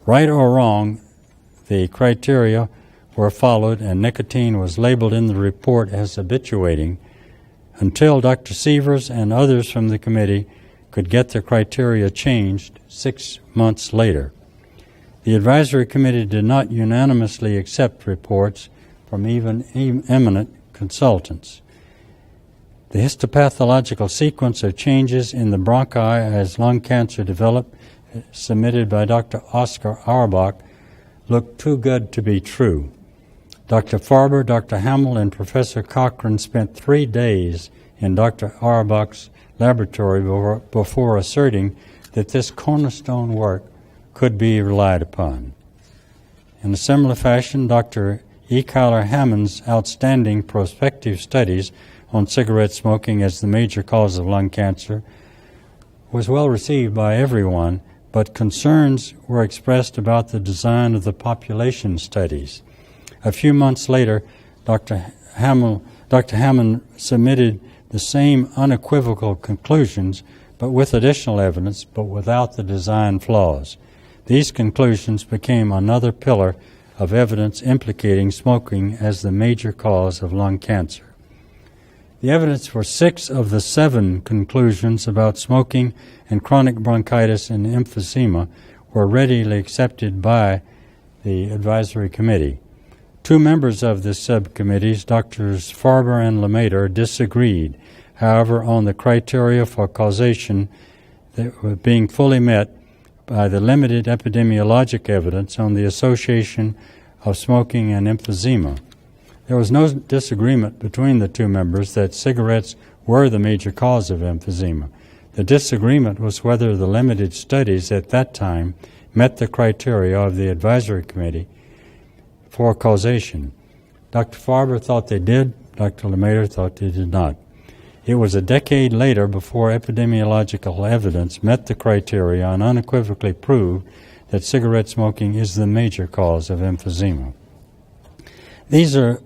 Right or wrong, the criteria were followed and nicotine was labeled in the report as habituating until Dr. Sievers and others from the committee could get the criteria changed 6 months later. The advisory committee did not unanimously accept reports from even eminent consultants. The histopathological sequence of changes in the bronchi as lung cancer developed, submitted by Dr. Oscar Auerbach, looked too good to be true. Dr. Farber, Dr. Hamill, and Professor Cochran spent 3 days in Dr. Auerbach's laboratory before asserting that this cornerstone work could be relied upon. In a similar fashion, Dr. E. Kyler Hammond's outstanding prospective studies on cigarette smoking as the major cause of lung cancer was well received by everyone, but concerns were expressed about the design of the population studies. A few months later, Dr. Hammond submitted the same unequivocal conclusions, but with additional evidence, but without the design flaws. These conclusions became another pillar of evidence implicating smoking as the major cause of lung cancer. The evidence for 6 of the 7 conclusions about smoking and chronic bronchitis and emphysema were readily accepted by the advisory committee. 2 members of the subcommittees, Drs. Farber and LeMaistre, disagreed, however, on the criteria for causation that were being fully met by the limited epidemiologic evidence on the association of smoking and emphysema. There was no disagreement between the 2 members that cigarettes were the major cause of emphysema. The disagreement was whether the limited studies at that time met the criteria of the advisory committee for causation. Dr. Farber thought they did, Dr. LeMaistre thought they did not. It was a decade later before epidemiological evidence met the criteria and unequivocally proved that cigarette smoking is the major cause of emphysema. These are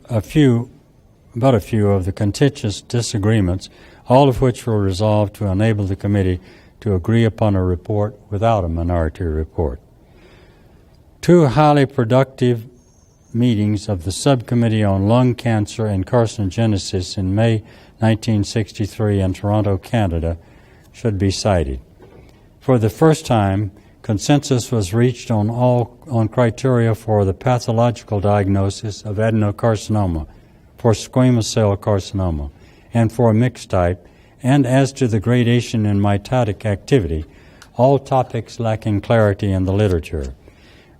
but a few of the contentious disagreements, all of which were resolved to enable the committee to agree upon a report without a minority report. 2 highly productive meetings of the Subcommittee on Lung Cancer and Carcinogenesis in May 1963 in Toronto, Canada, should be cited. For the first time, consensus was reached on criteria for the pathological diagnosis of adenocarcinoma, for squamous cell carcinoma, and for a mixed type, and as to the gradation in mitotic activity, all topics lacking clarity in the literature.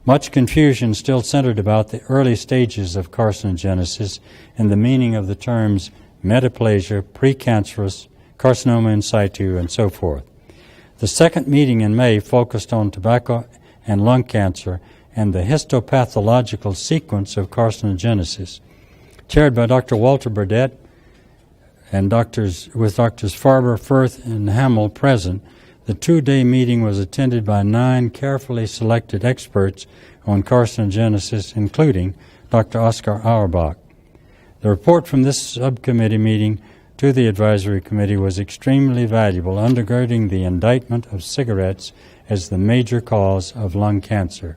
Much confusion still centered about the early stages of carcinogenesis and the meaning of the terms metaplasia, precancerous, carcinoma in situ, and so forth. The second meeting in May focused on tobacco and lung cancer and the histopathological sequence of carcinogenesis. Chaired by Dr. Walter Burdett and with Drs. Farber, Firth, and Hamill present, the 2-day meeting was attended by 9 carefully selected experts on carcinogenesis, including Dr. Oscar Auerbach. The report from this subcommittee meeting to the advisory committee was extremely valuable, undergirding the indictment of cigarettes as the major cause of lung cancer.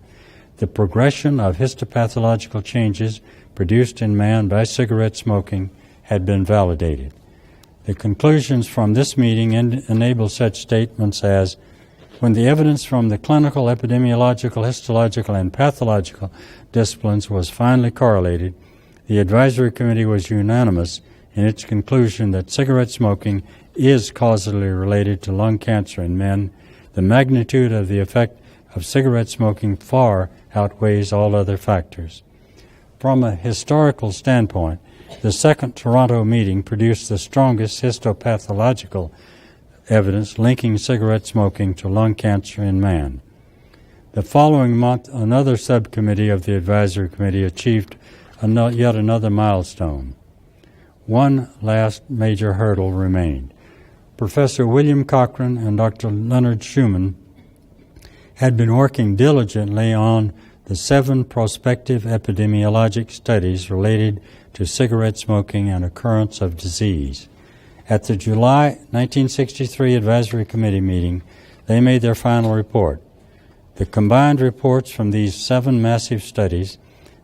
The progression of histopathological changes produced in man by cigarette smoking had been validated. The conclusions from this meeting enable such statements as, when the evidence from the clinical, epidemiological, histological, and pathological disciplines was finally correlated, the advisory committee was unanimous in its conclusion that cigarette smoking is causally related to lung cancer in men. The magnitude of the effect of cigarette smoking far outweighs all other factors. From a historical standpoint, the second Toronto meeting produced the strongest histopathological evidence linking cigarette smoking to lung cancer in man. The following month, another subcommittee of the advisory committee achieved yet another milestone. One last major hurdle remained. Professor William Cochran and Dr. Leonard Schumann had been working diligently on the 7 prospective epidemiologic studies related to cigarette smoking and occurrence of disease. At the July 1963 Advisory Committee meeting, they made their final report. The combined reports from these 7 massive studies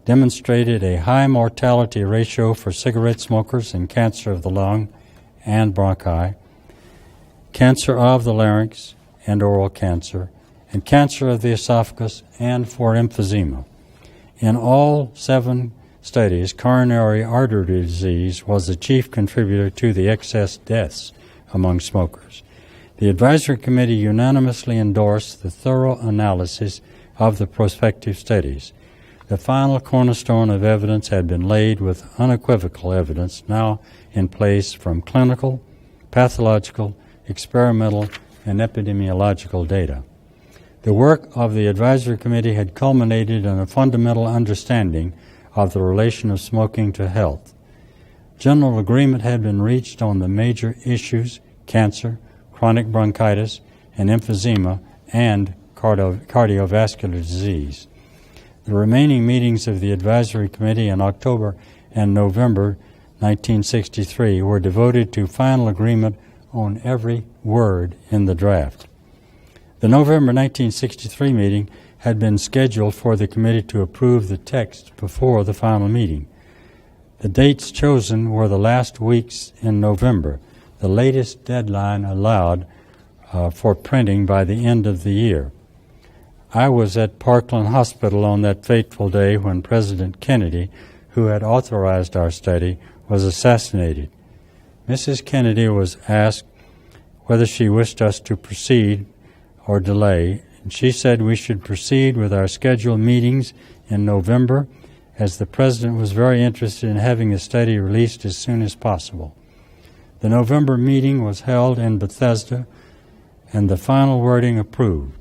demonstrated a high mortality ratio for cigarette smokers in cancer of the lung and bronchi, cancer of the larynx and oral cancer, and cancer of the esophagus, and for emphysema. In all 7 studies, coronary artery disease was the chief contributor to the excess deaths among smokers. The advisory committee unanimously endorsed the thorough analysis of the prospective studies. The final cornerstone of evidence had been laid with unequivocal evidence now in place from clinical, pathological, experimental, and epidemiological data. The work of the advisory committee had culminated in a fundamental understanding of the relation of smoking to health. General agreement had been reached on the major issues: cancer, chronic bronchitis, and emphysema, and cardiovascular disease. The remaining meetings of the Advisory Committee in October and November 1963 were devoted to final agreement on every word in the draft. The November 1963 meeting had been scheduled for the committee to approve the text before the final meeting. The dates chosen were the last weeks in November, the latest deadline allowed for printing by the end of the year. I was at Parkland Hospital on that fateful day when President Kennedy, who had authorized our study, was assassinated. Mrs. Kennedy was asked whether she wished us to proceed or delay, and she said we should proceed with our scheduled meetings in November, as the President was very interested in having the study released as soon as possible. The November meeting was held in Bethesda, and the final wording approved,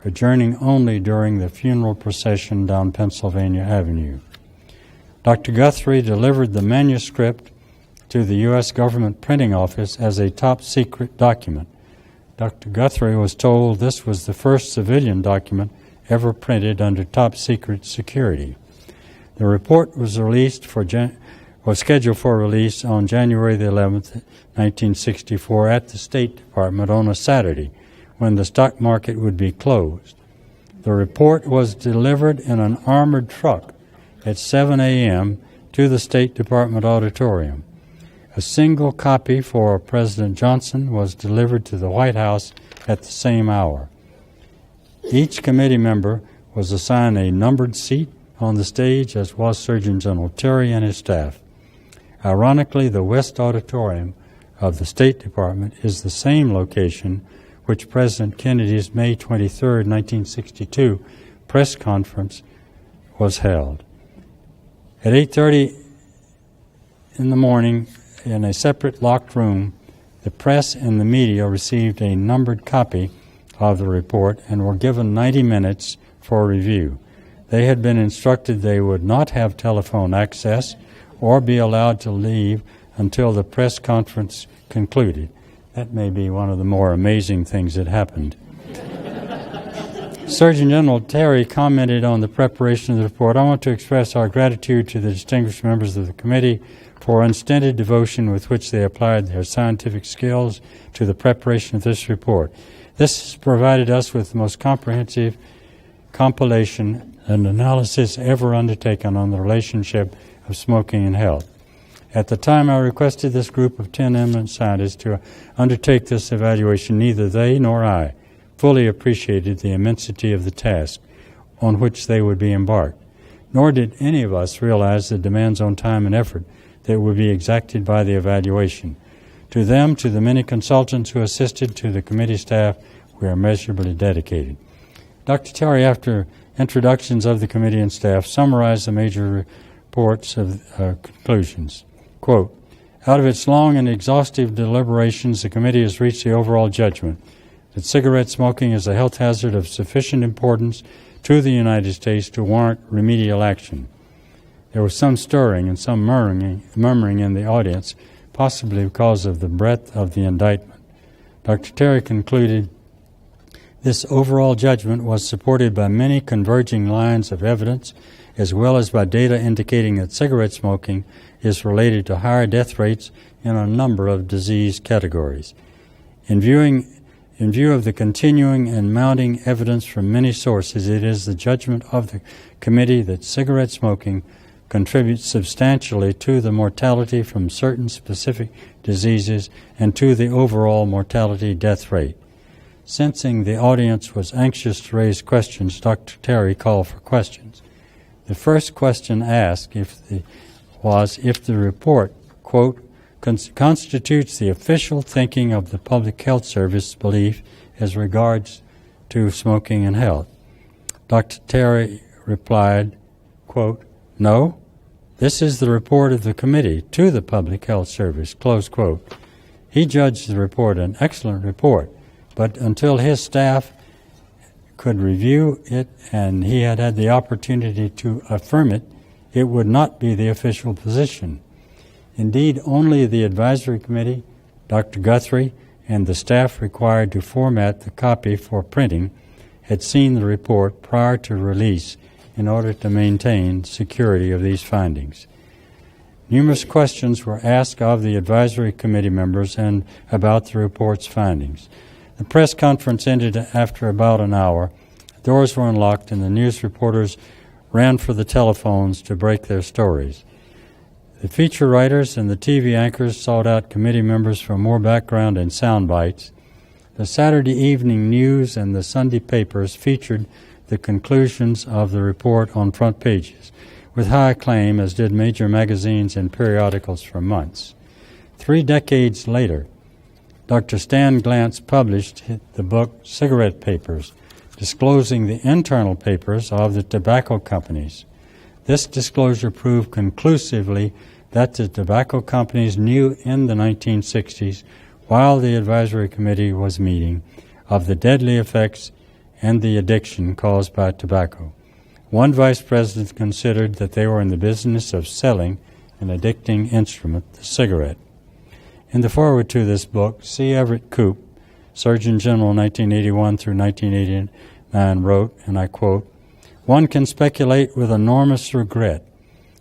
adjourning only during the funeral procession down Pennsylvania Avenue. Dr. Guthrie delivered the manuscript to the U.S. Government Printing Office as a top-secret document. Dr. Guthrie was told this was the first civilian document ever printed under top-secret security. The report was scheduled for release on January the 11th, 1964, at the State Department on a Saturday, when the stock market would be closed. The report was delivered in an armored truck at 7 a.m. to the State Department auditorium. A single copy for President Johnson was delivered to the White House at the same hour. Each committee member was assigned a numbered seat on the stage, as was Surgeon General Terry and his staff. Ironically, the West Auditorium of the State Department is the same location which President Kennedy's May 23, 1962 press conference was held. At 8:30 in the morning, in a separate locked room, the press and the media received a numbered copy of the report and were given 90 minutes for review. They had been instructed they would not have telephone access or be allowed to leave until the press conference concluded. That may be one of the more amazing things that happened. Surgeon General Terry commented on the preparation of the report. I want to express our gratitude to the distinguished members of the committee for unstinted devotion with which they applied their scientific skills to the preparation of this report. This has provided us with the most comprehensive compilation and analysis ever undertaken on the relationship of smoking and health. At the time I requested this group of 10 eminent scientists to undertake this evaluation, neither they nor I fully appreciated the immensity of the task on which they would be embarked, nor did any of us realize the demands on time and effort that would be exacted by the evaluation. To them, to the many consultants who assisted, to the committee staff, we are measurably dedicated. Dr. Terry, after introductions of the committee and staff, summarized the major reports of conclusions. Quote, out of its long and exhaustive deliberations, the committee has reached the overall judgment that cigarette smoking is a health hazard of sufficient importance to the United States to warrant remedial action. There was some stirring and some murmuring in the audience, possibly because of the breadth of the indictment. Dr. Terry concluded, this overall judgment was supported by many converging lines of evidence, as well as by data indicating that cigarette smoking is related to higher death rates in a number of disease categories. In view of the continuing and mounting evidence from many sources, it is the judgment of the committee that cigarette smoking contributes substantially to the mortality from certain specific diseases and to the overall mortality death rate. Sensing the audience was anxious to raise questions, Dr. Terry called for questions. The first question asked was if the report, quote, constitutes the official thinking of the Public Health Service belief as regards to smoking and health. Dr. Terry replied, quote, no, this is the report of the committee to the Public Health Service, close quote. He judged the report an excellent report, but until his staff could review it and he had had the opportunity to affirm it, it would not be the official position. Indeed, only the advisory committee, Dr. Guthrie, and the staff required to format the copy for printing had seen the report prior to release in order to maintain security of these findings. Numerous questions were asked of the advisory committee members and about the report's findings. The press conference ended after about an hour. Doors were unlocked and the news reporters ran for the telephones to break their stories. The feature writers and the TV anchors sought out committee members for more background and sound bites. The Saturday evening news and the Sunday papers featured the conclusions of the report on front pages, with high acclaim, as did major magazines and periodicals for months. 3 decades later, Dr. Stan Glantz published the book Cigarette Papers, disclosing the internal papers of the tobacco companies. This disclosure proved conclusively that the tobacco companies knew in the 1960s, while the advisory committee was meeting, of the deadly effects and the addiction caused by tobacco. One vice president considered that they were in the business of selling an addicting instrument, the cigarette. In the foreword to this book, C. Everett Koop, Surgeon General 1981 through 1989, wrote, and I quote, "One can speculate with enormous regret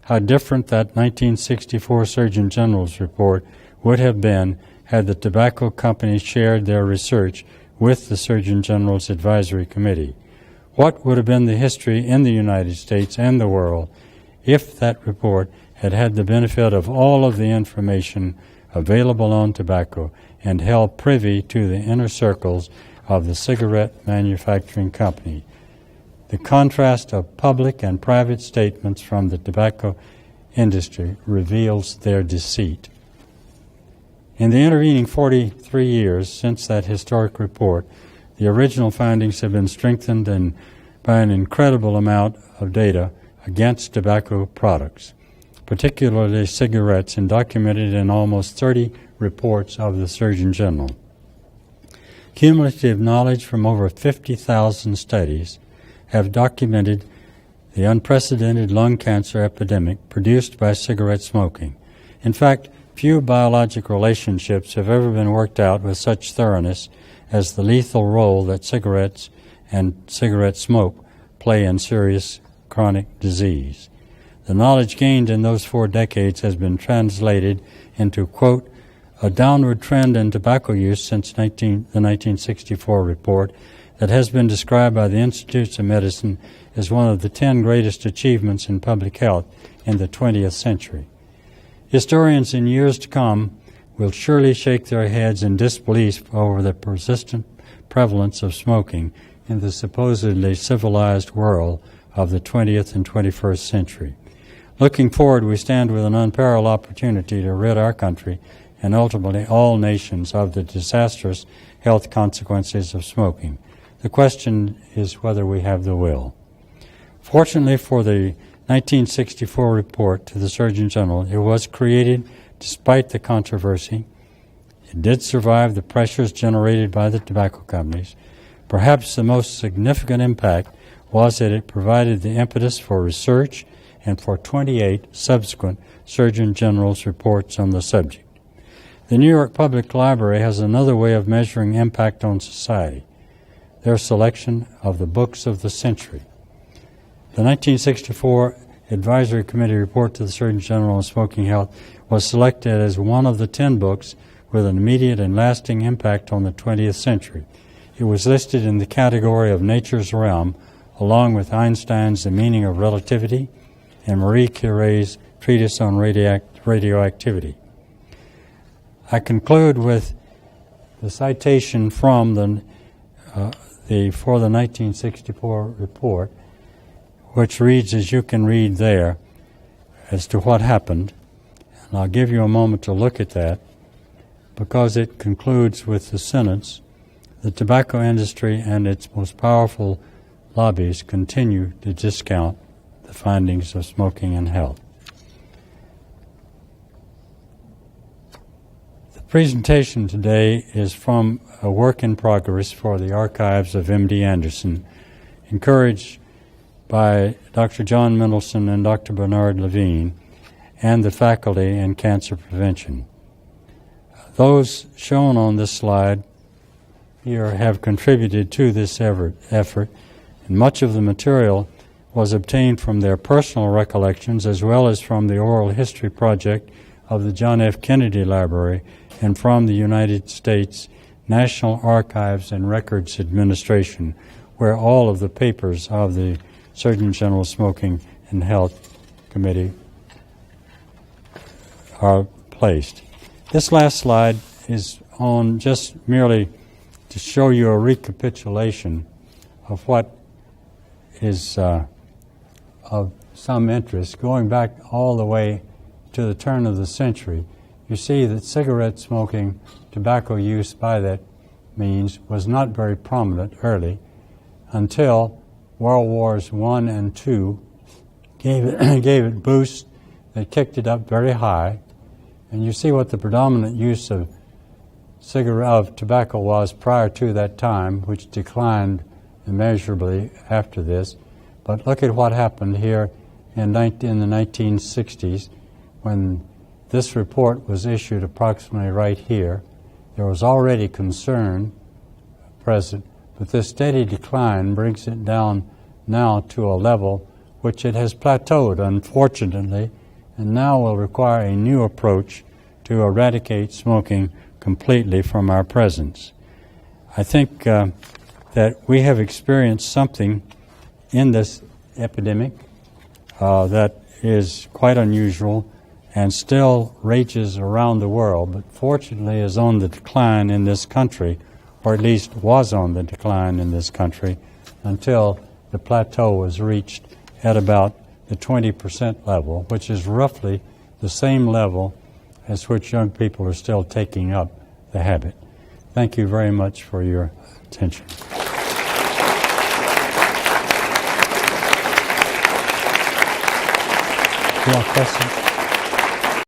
how different that 1964 Surgeon General's report would have been had the tobacco companies shared their research with the Surgeon General's Advisory Committee. What would have been the history in the United States and the world if that report had had the benefit of all of the information available on tobacco and held privy to the inner circles of the cigarette manufacturing company? The contrast of public and private statements from the tobacco industry reveals their deceit." In the intervening 43 years since that historic report, the original findings have been strengthened by an incredible amount of data against tobacco products, particularly cigarettes, and documented in almost 30 reports of the Surgeon General. Cumulative knowledge from over 50,000 studies have documented the unprecedented lung cancer epidemic produced by cigarette smoking. In fact, few biologic relationships have ever been worked out with such thoroughness as the lethal role that cigarettes and cigarette smoke play in serious chronic disease. The knowledge gained in those 4 decades has been translated into, quote, "a downward trend in tobacco use since the 1964 report that has been described by the Institutes of Medicine as one of the 10 greatest achievements in public health in the 20th century." Historians in years to come will surely shake their heads in disbelief over the persistent prevalence of smoking in the supposedly civilized world of the 20th and 21st century. Looking forward, we stand with an unparalleled opportunity to rid our country and ultimately all nations of the disastrous health consequences of smoking. The question is whether we have the will. Fortunately for the 1964 report to the Surgeon General, it was created despite the controversy. It did survive the pressures generated by the tobacco companies. Perhaps the most significant impact was that it provided the impetus for research and for 28 subsequent Surgeon General's reports on the subject. The New York Public Library has another way of measuring impact on society: their selection of the books of the century. The 1964 Advisory Committee report to the Surgeon General on smoking health was selected as one of the 10 books with an immediate and lasting impact on the 20th century. It was listed in the category of Nature's Realm, along with Einstein's The Meaning of Relativity and Marie Curie's Treatise on Radioactivity. I conclude with the citation from the 1964 report, which reads as you can read there as to what happened. And I'll give you a moment to look at that, because it concludes with the sentence, "The tobacco industry and its most powerful lobbies continue to discount the findings of smoking and health." The presentation today is from a work in progress for the archives of MD Anderson, encouraged by Dr. John Mendelsohn and Dr. Bernard Levine, and the faculty in cancer prevention. Those shown on this slide here have contributed to this effort, and much of the material was obtained from their personal recollections as well as from the Oral History Project of the John F. Kennedy Library and from the United States National Archives and Records Administration, where all of the papers of the Surgeon General Smoking and Health Committee are placed. This last slide is on just merely to show you a recapitulation of what is of some interest. Going back all the way to the turn of the century, you see that cigarette smoking, tobacco use by that means, was not very prominent early until World Wars I and II gave it boost that kicked it up very high. And you see what the predominant use of tobacco was prior to that time, which declined immeasurably after this. But look at what happened here in the 1960s when this report was issued approximately right here. There was already concern present, but this steady decline brings it down now to a level which it has plateaued, unfortunately, and now will require a new approach to eradicate smoking completely from our presence. I think that we have experienced something in this epidemic that is quite unusual and still rages around the world, but fortunately is on the decline in this country, or at least was on the decline in this country until the plateau was reached at about the 20% level, which is roughly the same level as which young people are still taking up the habit. Thank you very much for your attention. Do you have questions?